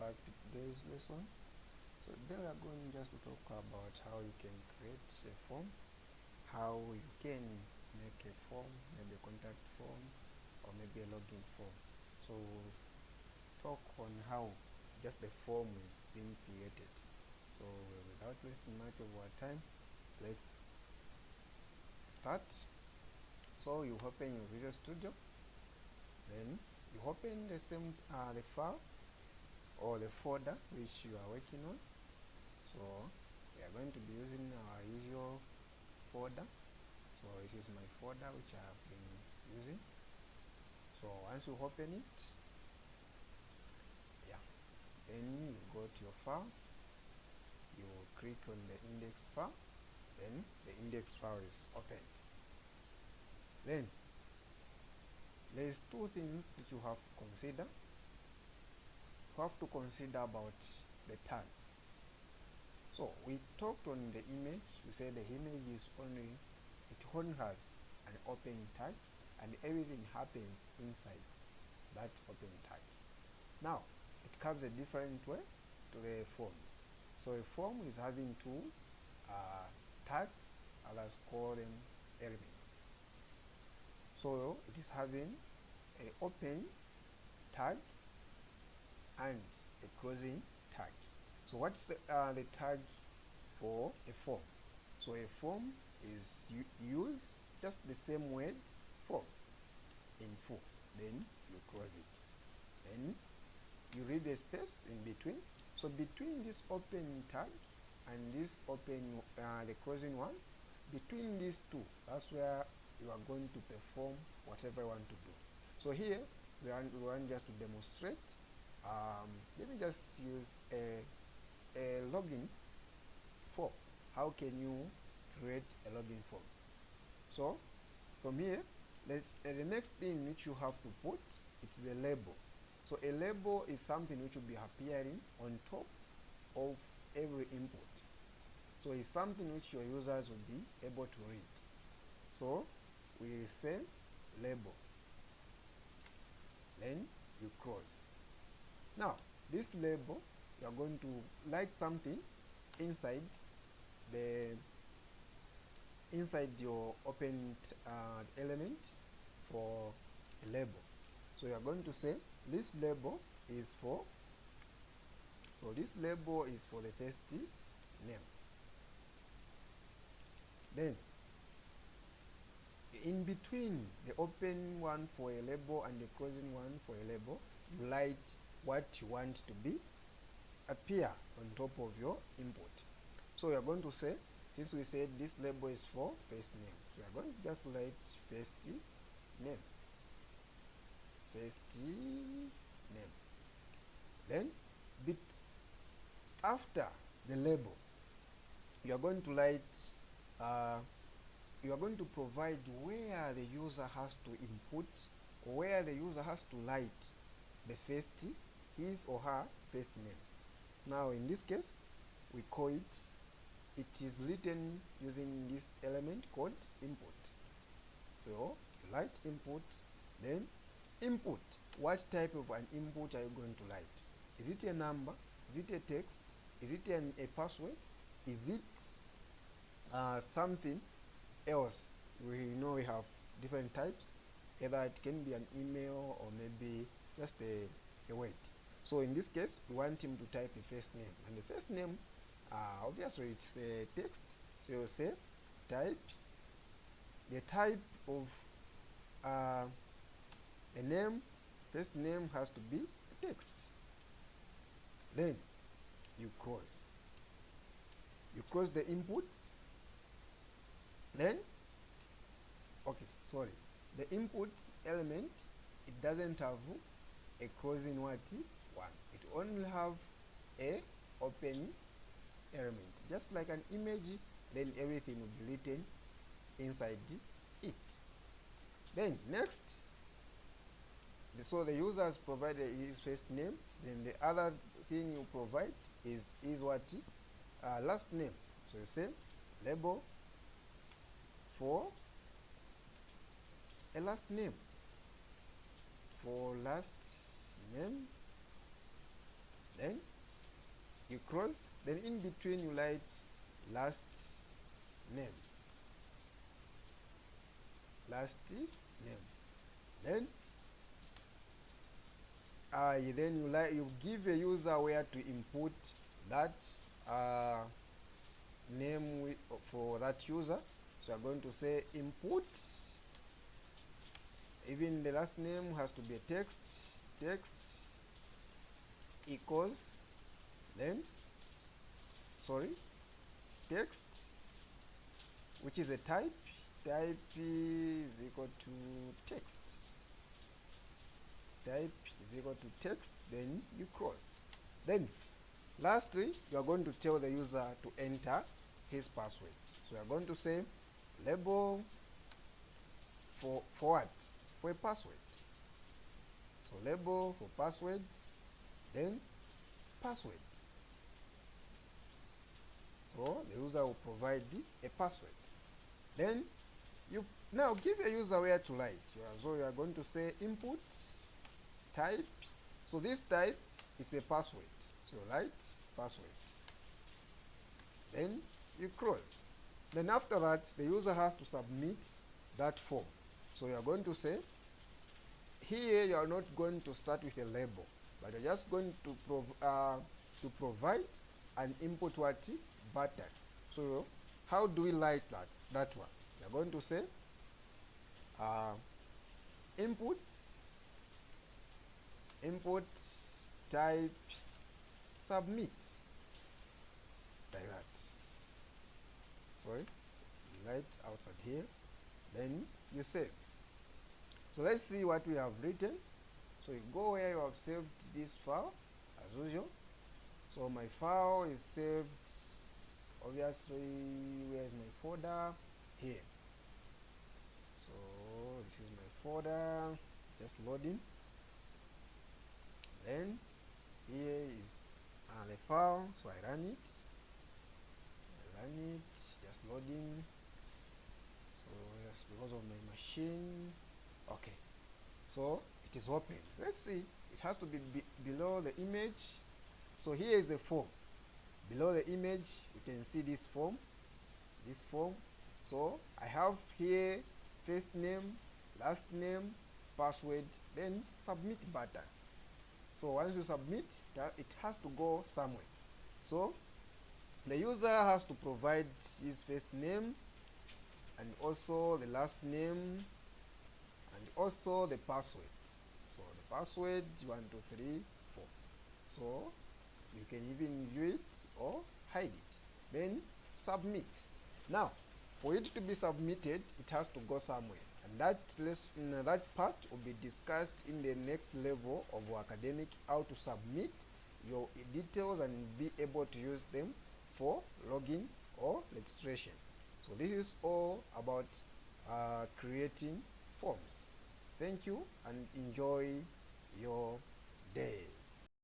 back to today's lesson. So today we are going just to talk about how you can create a form, how you can make a form, maybe a contact form or maybe a login form. So talk on how just the form is being created. So without wasting much of our time, let's start. So you open your Visual Studio, then you open the file or the folder which you are working on. So we are going to be using our usual folder. So this is my folder which I have been using. So once you open it, then you go to your file, you click on the index file, then the index file is opened. Then there's two things that you have to consider. You have to consider about the tag. So we talked on the image, we said the image is only has an open tag and everything happens inside that open tag. Now it comes a different way to the forms. So a form is having two tags, let's call them elements. So it is having an open tag and a closing tag. So what's the tag for a form? So a form is use just the same word form in full, then you close it, then you read the space in between. So between this open tag and this open the closing one, between these two, that's where you are going to perform whatever you want to do. So here we want just to demonstrate. Let me just use a login form. How can you create a login form? So from here, the next thing which you have to put is the label. So a label is something which will be appearing on top of every input. So it's something which your users will be able to read. So we say label, then you close. Now this label, you are going to write something inside your open element for a label. So you are going to say this label is for, so this label is for the first name. Then in between the open one for a label and the closing one for a label, you write what you want to be appear on top of your input. So you are going to say, since we said this label is for first name, so you are going to just write first name. Then after the label, you are going to write you are going to provide where the user has to input, or where the user has to write the first, his or her first name. Now in this case, we call it is written using this element called input. So write input, then input. What type of an input are you going to write? Is it a number? Is it a text? Is it a password? Is it something else? We know we have different types. Either it can be an email or maybe just a word. So in this case, we want him to type the first name, and the first name obviously it's a text. So you say type. The type of a name, first name has to be a text. Then you close. You close the input. Then the input element, it doesn't have a closing one. It only have a open element, just like an image. Then everything will be written inside it. Then next, so the user has provided his first name. Then the other thing you provide is what last name. So you say label for a last name. For last name, then you cross, then in between you write last name, then you give a user where to input that name for that user. So I'm going to say input, even the last name has to be a text equals, then text, which is a type is equal to text, then you cross. Then lastly, you are going to tell the user to enter his password. So you are going to say label for what? For a password. So label for password, then password. So the user will provide a password. Then you now give a user where to write. So you are going to say input type. So this type is a password. So write password. Then you cross. Then after that, the user has to submit that form. So you are going to say, here you are not going to start with a label, but you're just going to provide an input button. So how do we write that one? You're going to say input type submit, like that. Sorry, right outside here, then you save. So let's see what we have written. So you go where you have saved this file as usual. So my file is saved, obviously. Where is my folder? Here. So this is my folder, just loading. Then here is the file, so I run it, just loading. So that's because of my machine. Okay, so it is open. Let's see, it has to be below the image. So here is a form. Below the image you can see this form. So I have here first name, last name, password, then submit button. So once you submit, it has to go somewhere. So the user has to provide his first name and also the last name and also the password. So the password 1234. So you can even view it or hide it. Then submit. Now for it to be submitted, it has to go somewhere, and that part will be discussed in the next level of academic, how to submit your details and be able to use them for login or registration. So this is all about creating forms. Thank you and enjoy your day.